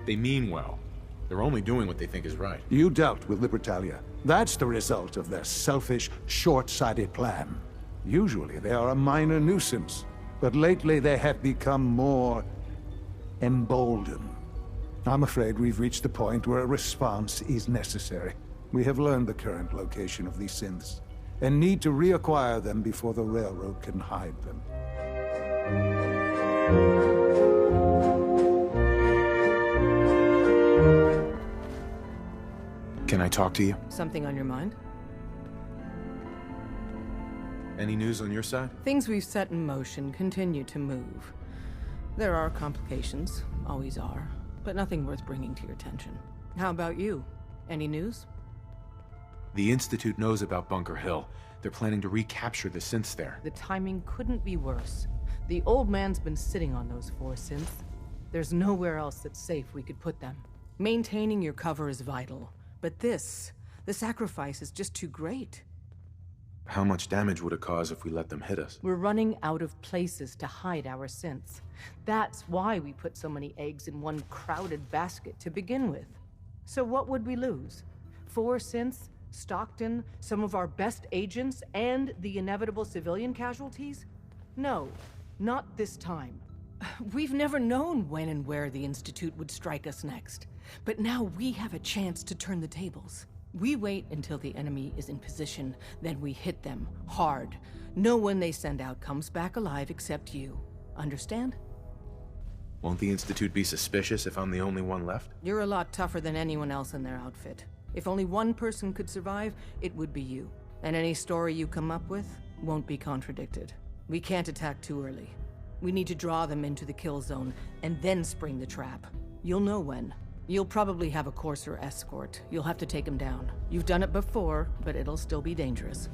They mean well. They're only doing what they think is right. You dealt with Libertalia. That's the result of their selfish, short-sighted plan. Usually they are a minor nuisance, but lately they have become more emboldened. I'm afraid we've reached the point where a response is necessary. We have learned the current location of these synths, and need to reacquire them before the railroad can hide them. Can I talk to you? Something on your mind? Any news on your side? Things we've set in motion continue to move. There are complications, always are, but nothing worth bringing to your attention. How about you? Any news? The Institute knows about Bunker Hill. They're planning to recapture the synths there. The timing couldn't be worse. The old man's been sitting on those 4 synths. There's nowhere else that's safe we could put them. Maintaining your cover is vital, but the sacrifice is just too great. How much damage would it cause if we let them hit us? We're running out of places to hide our synths. That's why we put so many eggs in one crowded basket to begin with. So what would we lose? 4 synths, Stockton, some of our best agents, and the inevitable civilian casualties? No, not this time. We've never known when and where the Institute would strike us next. But now we have a chance to turn the tables. We wait until the enemy is in position, then we hit them hard. No one they send out comes back alive except you. Understand? Won't the Institute be suspicious if I'm the only one left? You're a lot tougher than anyone else in their outfit. If only one person could survive, it would be you. And any story you come up with won't be contradicted. We can't attack too early. We need to draw them into the kill zone, and then spring the trap. You'll know when. You'll probably have a Courser escort. You'll have to take him down. You've done it before, but it'll still be dangerous.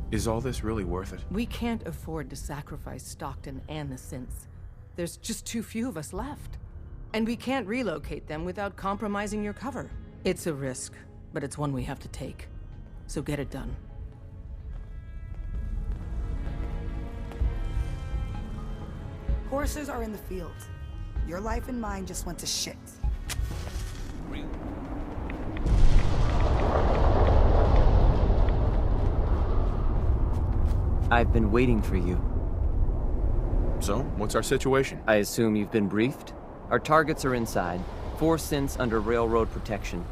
Is all this really worth it? We can't afford to sacrifice Stockton and the synths. There's just too few of us left. And we can't relocate them without compromising your cover. It's a risk, but it's one we have to take. So get it done. Coursers are in the field. Your life and mine just went to shit. I've been waiting for you. So, what's our situation? I assume you've been briefed? Our targets are inside. 4 synths under railroad protection.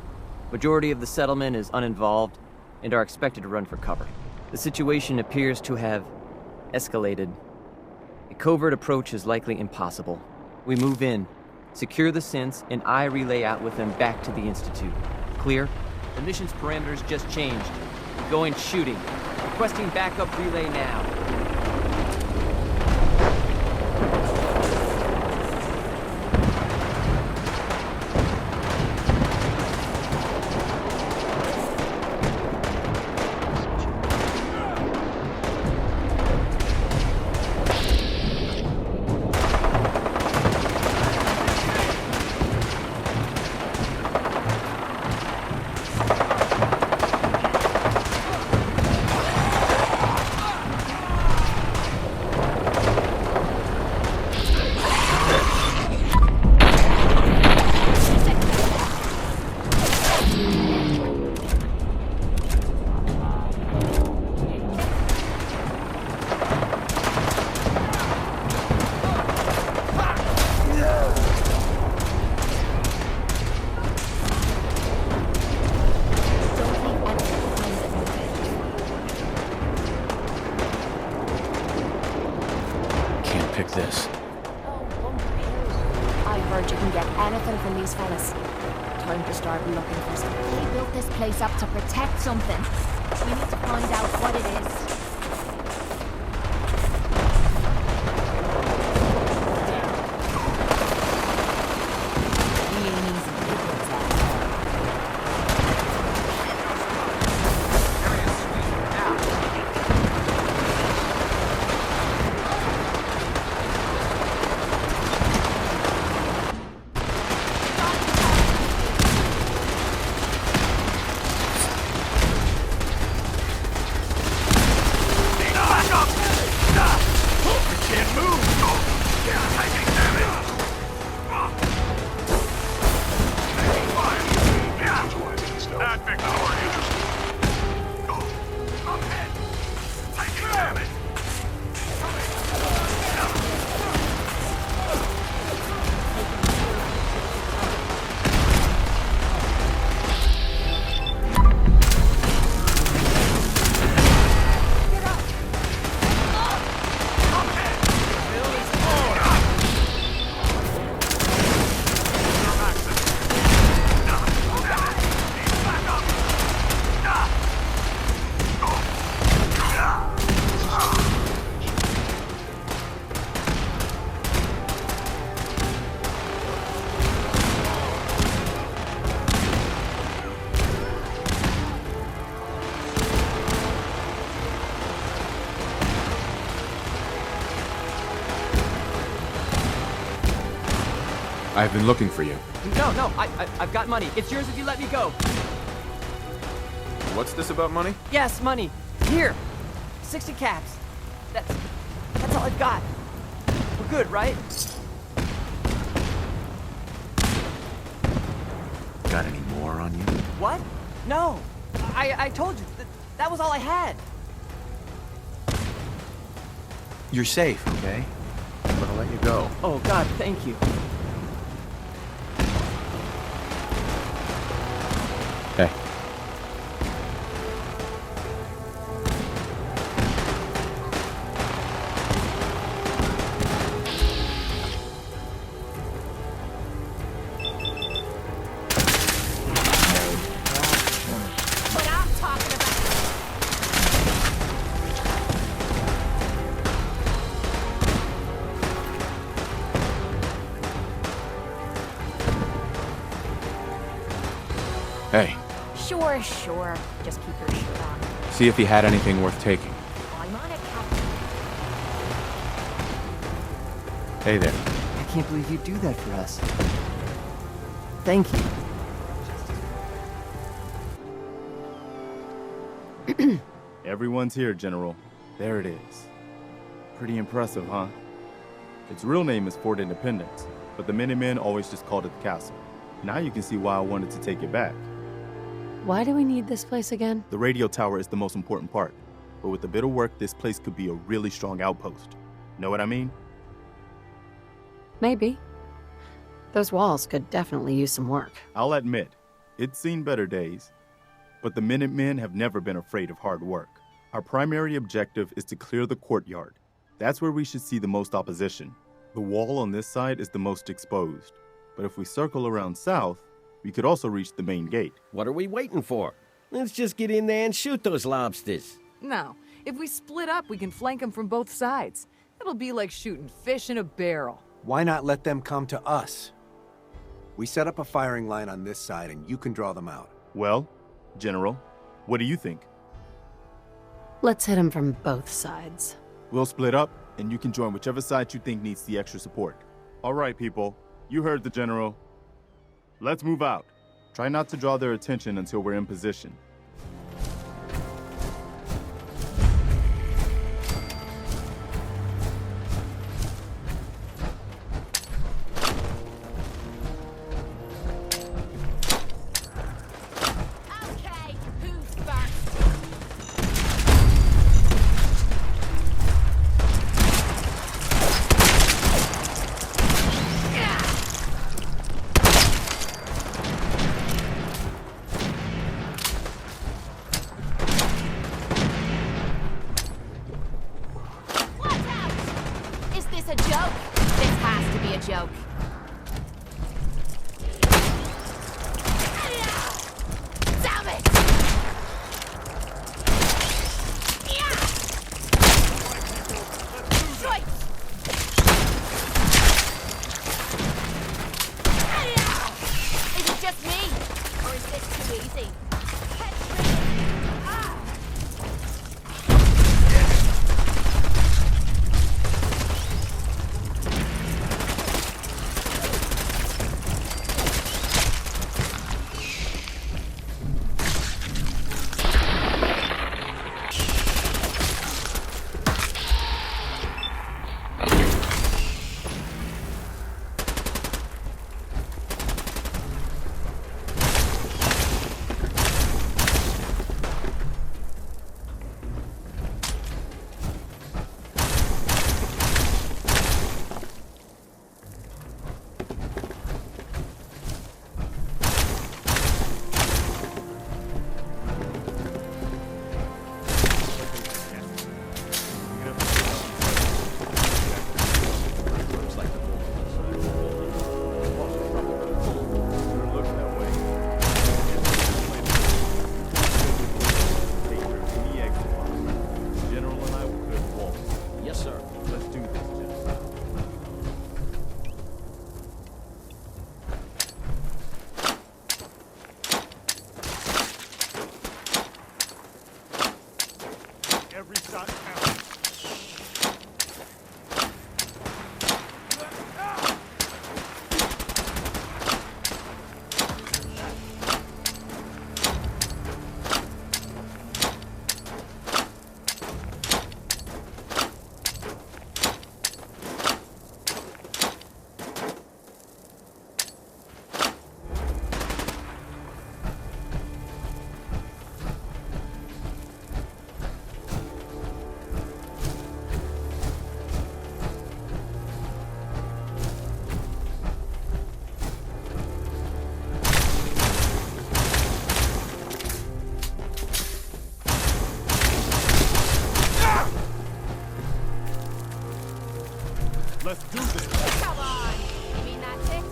Majority of the settlement is uninvolved and are expected to run for cover. The situation appears to have escalated. A covert approach is likely impossible. We move in, secure the synths, and I relay out with them back to the Institute. Clear? The mission's parameters just changed. Going shooting. Requesting backup relay now. This. I heard you can get anything from these fellas. Time to start looking for something. They built this place up to protect something. We need to find out what it is. I've been looking for you. No, I've got money. It's yours if you let me go. What's this about money? Yes, money. Here. 60 caps. That's all I've got. We're good, right? Got any more on you? What? No. I told you. That was all I had. You're safe, okay? I'm gonna let you go. Oh, God, thank you. Hey. What I'm talking about. Hey, Sure. Just keep your shirt on. see if he had anything worth taking. I'm on it, Captain. Hey there. I can't believe you do that for us. Thank you. Everyone's here, General. There it is. Pretty impressive, huh? Its real name is Fort Independence, but the Minutemen always just called it the castle. Now you can see why I wanted to take it back. Why do we need this place again? The radio tower is the most important part, but with a bit of work, this place could be a really strong outpost. Know what I mean? Maybe. Those walls could definitely use some work. I'll admit, it's seen better days, but the Minutemen have never been afraid of hard work. Our primary objective is to clear the courtyard. That's where we should see the most opposition. The wall on this side is the most exposed, but if we circle around south, we could also reach the main gate. What are we waiting for? Let's just get in there and shoot those lobsters. No. If we split up, we can flank them from both sides. It'll be like shooting fish in a barrel. Why not let them come to us? We set up a firing line on this side and you can draw them out. Well, General, what do you think? Let's hit them from both sides. We'll split up, and you can join whichever side you think needs the extra support. All right, people. You heard the General. Let's move out. Try not to draw their attention until we're in position. Okay, who's first? Watch out! Is this a joke? This has to be a joke. Damn it! Strike! Is it just me? Or is this too easy? Let's do this! Come on! You mean that's it?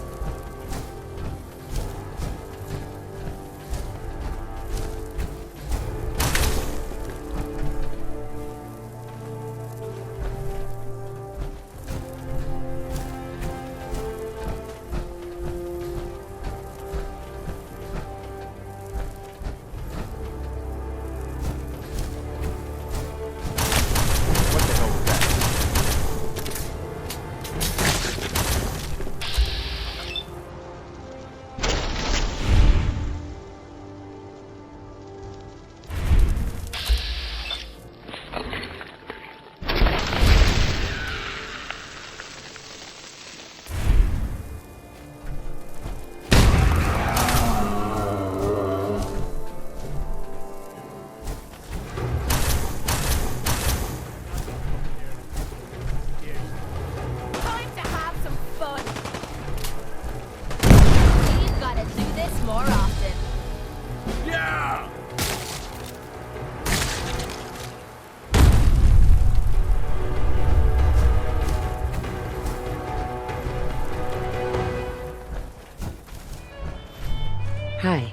Hi.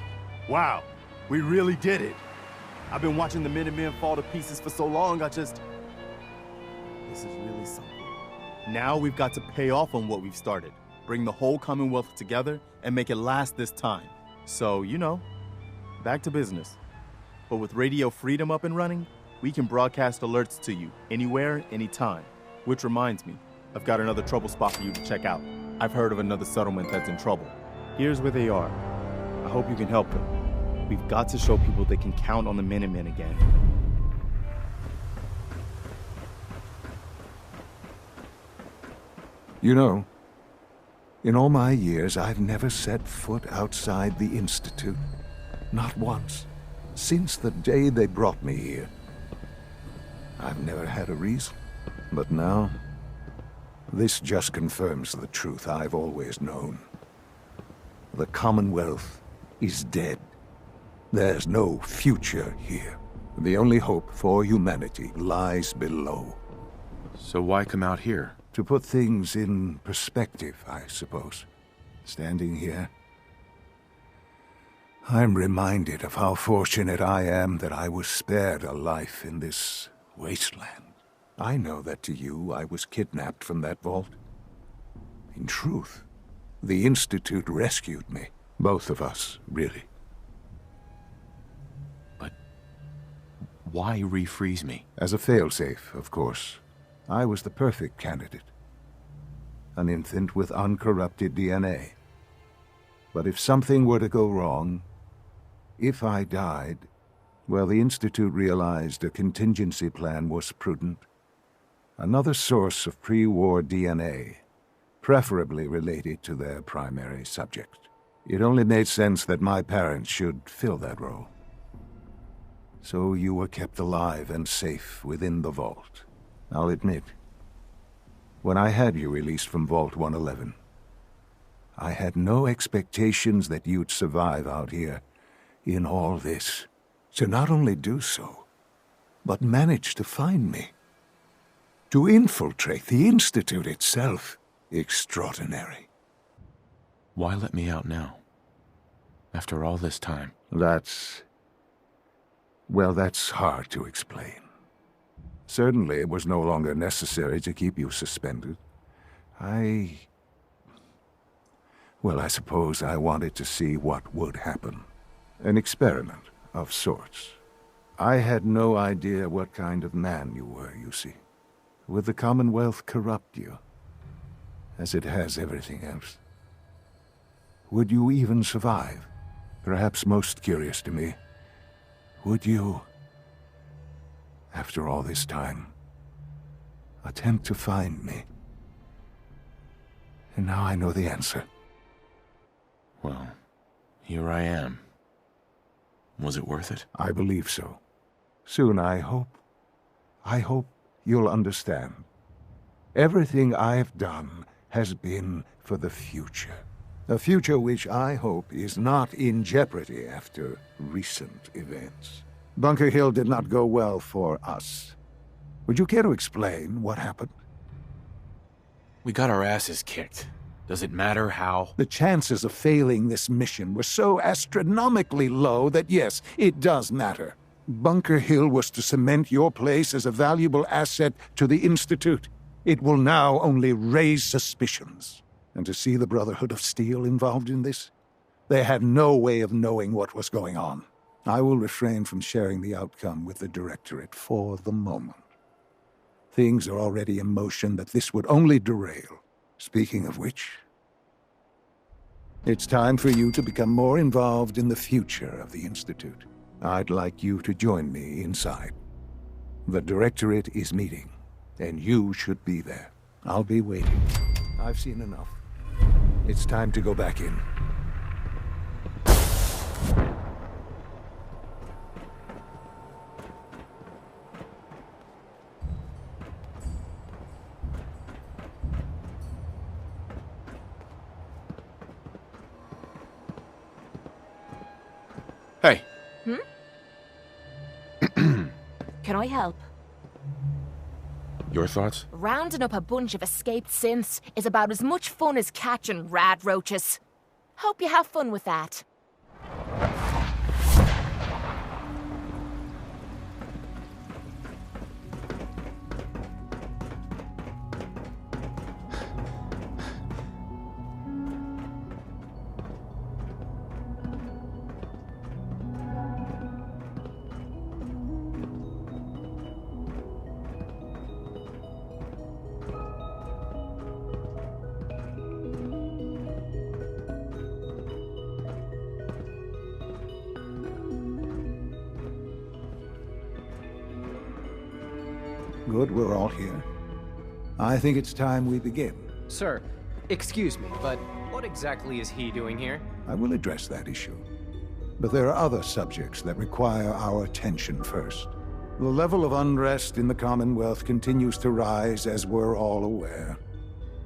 Wow, we really did it. I've been watching the Minutemen fall to pieces for so long, this is really something. Now we've got to pay off on what we've started. Bring the whole Commonwealth together and make it last this time. So, you know, back to business. But with Radio Freedom up and running, we can broadcast alerts to you anywhere, anytime. Which reminds me, I've got another trouble spot for you to check out. I've heard of another settlement that's in trouble. Here's where they are. I hope you can help them. We've got to show people they can count on the Minutemen again. You know, in all my years, I've never set foot outside the Institute. Not once. Since the day they brought me here. I've never had a reason. But now, this just confirms the truth I've always known. The Commonwealth is dead. There's no future here. The only hope for humanity lies below. So why come out here? To put things in perspective, I suppose. Standing here, I'm reminded of how fortunate I am that I was spared a life in this wasteland. I know that to you, I was kidnapped from that vault. In truth, the Institute rescued me. Both of us, really. But why refreeze me? As a failsafe, of course. I was the perfect candidate. An infant with uncorrupted DNA. But if something were to go wrong, if I died, well, the Institute realized a contingency plan was prudent. Another source of pre-war DNA, preferably related to their primary subject. It only made sense that my parents should fill that role. So you were kept alive and safe within the vault. I'll admit, when I had you released from Vault 111, I had no expectations that you'd survive out here in all this. To not only do so, but manage to find me. To infiltrate the Institute itself. Extraordinary. Why let me out now? After all this time? That's hard to explain. Certainly it was no longer necessary to keep you suspended. I suppose I wanted to see what would happen. An experiment of sorts. I had no idea what kind of man you were, you see. Would the Commonwealth corrupt you? As it has everything else? Would you even survive? Perhaps most curious to me, would you, after all this time, attempt to find me? And now I know the answer. Well, here I am. Was it worth it? I believe so. Soon, I hope you'll understand. Everything I've done has been for the future. A future which I hope is not in jeopardy after recent events. Bunker Hill did not go well for us. Would you care to explain what happened? We got our asses kicked. Does it matter how? The chances of failing this mission were so astronomically low that yes, it does matter. Bunker Hill was to cement your place as a valuable asset to the Institute. It will now only raise suspicions. And to see the Brotherhood of Steel involved in this? They had no way of knowing what was going on. I will refrain from sharing the outcome with the Directorate for the moment. Things are already in motion that this would only derail. Speaking of which, it's time for you to become more involved in the future of the Institute. I'd like you to join me inside. The Directorate is meeting, and you should be there. I'll be waiting. I've seen enough. It's time to go back in. Hey. Can I help? Your thoughts? Rounding up a bunch of escaped synths is about as much fun as catching rad roaches. Hope you have fun with that. Good, we're all here. I think it's time we begin. Sir, excuse me, but what exactly is he doing here? I will address that issue. But there are other subjects that require our attention first. The level of unrest in the Commonwealth continues to rise, as we're all aware.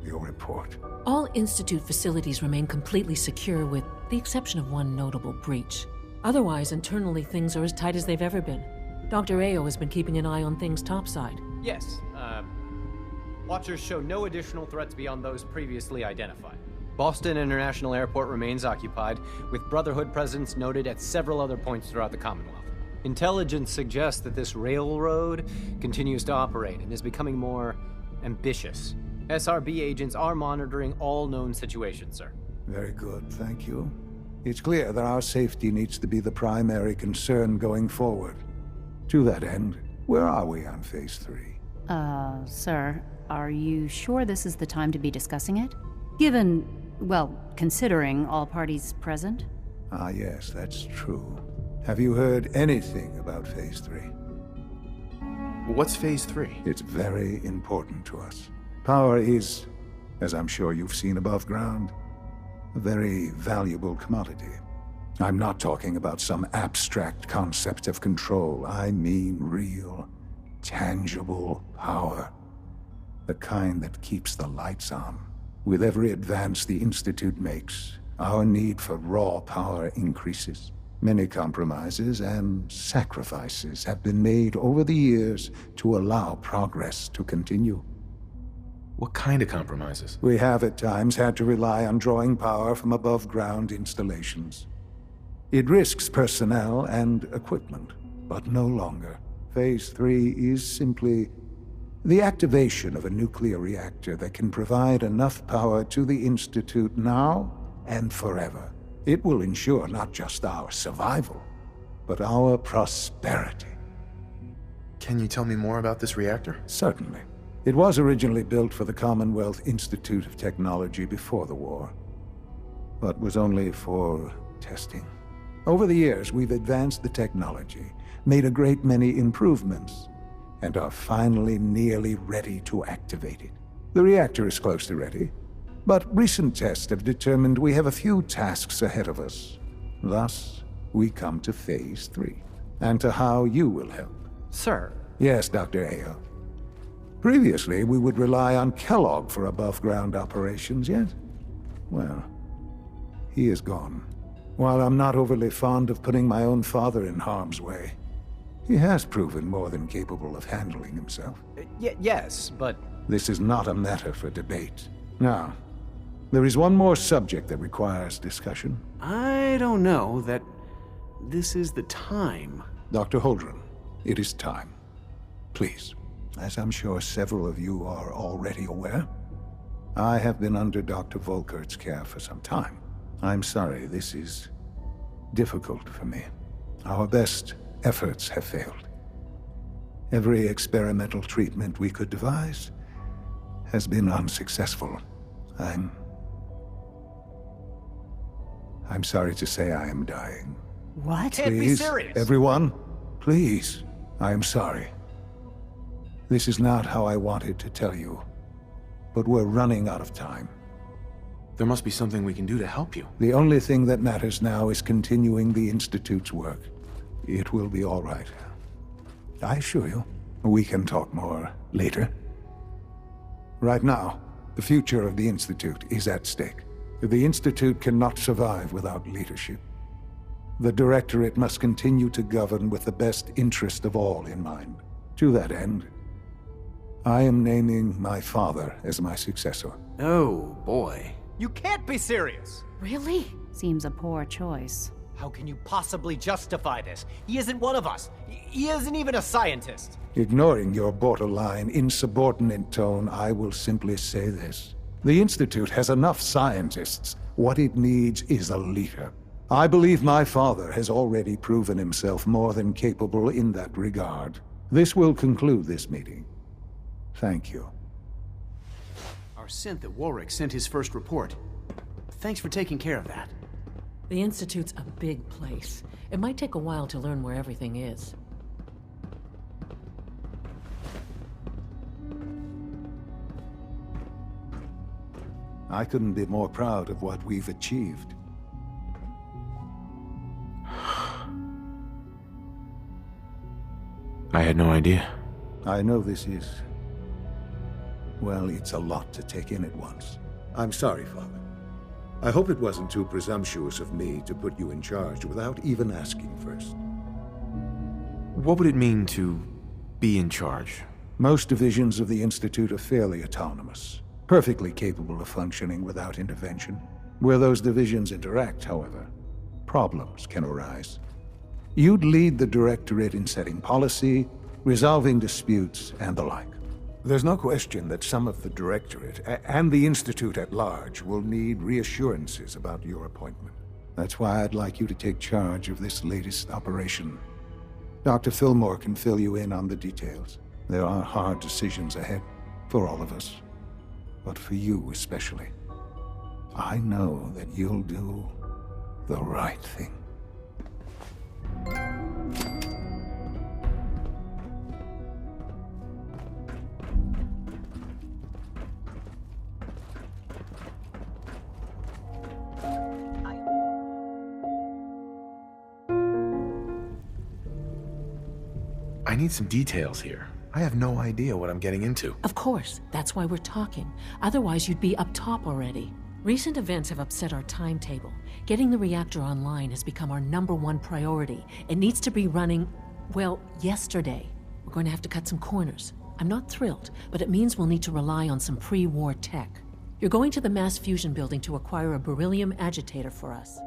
Your report. All Institute facilities remain completely secure with the exception of one notable breach. Otherwise, internally, things are as tight as they've ever been. Dr. Ayo has been keeping an eye on things topside. Yes, Watchers show no additional threats beyond those previously identified. Boston International Airport remains occupied, with Brotherhood presence noted at several other points throughout the Commonwealth. Intelligence suggests that this railroad continues to operate and is becoming more ambitious. SRB agents are monitoring all known situations, sir. Very good, thank you. It's clear that our safety needs to be the primary concern going forward. To that end, where are we on Phase 3? Sir, are you sure this is the time to be discussing it? Given, well, considering all parties present? Ah, yes, that's true. Have you heard anything about Phase 3? What's Phase 3? It's very important to us. Power is, as I'm sure you've seen above ground, a very valuable commodity. I'm not talking about some abstract concept of control. I mean real, tangible power. The kind that keeps the lights on. With every advance the Institute makes, our need for raw power increases. Many compromises and sacrifices have been made over the years to allow progress to continue. What kind of compromises? We have at times had to rely on drawing power from above-ground installations. It risks personnel and equipment, but no longer. Phase 3 is simply the activation of a nuclear reactor that can provide enough power to the Institute now and forever. It will ensure not just our survival, but our prosperity. Can you tell me more about this reactor? Certainly. It was originally built for the Commonwealth Institute of Technology before the war, but was only for testing. Over the years, we've advanced the technology, made a great many improvements, and are finally nearly ready to activate it. The reactor is close to ready, but recent tests have determined we have a few tasks ahead of us. Thus, we come to Phase 3, and to how you will help. Sir? Yes, Dr. Ayo. Previously, we would rely on Kellogg for above-ground operations, yet, well, he is gone. While I'm not overly fond of putting my own father in harm's way, he has proven more than capable of handling himself. Yes, but This is not a matter for debate. Now, there is one more subject that requires discussion. I don't know that this is the time. Dr. Holdren, it is time. Please, as I'm sure several of you are already aware, I have been under Dr. Volkert's care for some time. I'm sorry, this is difficult for me. Our best efforts have failed. Every experimental treatment we could devise has been unsuccessful. I'm sorry to say I am dying. What? Please, Can't be serious. everyone, please. I am sorry. This is not how I wanted to tell you, but we're running out of time. There must be something we can do to help you. The only thing that matters now is continuing the Institute's work. It will be all right. I assure you, we can talk more later. Right now, the future of the Institute is at stake. The Institute cannot survive without leadership. The Directorate must continue to govern with the best interest of all in mind. To that end, I am naming my father as my successor. Oh, boy. You can't be serious! Really? Seems a poor choice. How can you possibly justify this? He isn't one of us. He isn't even a scientist. Ignoring your borderline, insubordinate tone, I will simply say this. The Institute has enough scientists. What it needs is a leader. I believe my father has already proven himself more than capable in that regard. This will conclude this meeting. Thank you. Our synth at Warwick sent his first report. Thanks for taking care of that. The Institute's a big place. It might take a while to learn where everything is. I couldn't be more proud of what we've achieved. I had no idea. I know this is... well, it's a lot to take in at once. I'm sorry, Father. I hope it wasn't too presumptuous of me to put you in charge without even asking first. What would it mean to be in charge? Most divisions of the Institute are fairly autonomous, perfectly capable of functioning without intervention. Where those divisions interact, however, problems can arise. You'd lead the Directorate in setting policy, resolving disputes, and the like. There's no question that some of the Directorate, and the Institute at large, will need reassurances about your appointment. That's why I'd like you to take charge of this latest operation. Dr. Fillmore can fill you in on the details. There are hard decisions ahead, for all of us. But for you especially. I know that you'll do the right thing. I need some details here. I have no idea what I'm getting into. Of course, that's why we're talking. Otherwise, you'd be up top already. Recent events have upset our timetable. Getting the reactor online has become our #1 priority. It needs to be running, well, yesterday. We're going to have to cut some corners. I'm not thrilled, but it means we'll need to rely on some pre-war tech. You're going to the mass fusion building to acquire a beryllium agitator for us.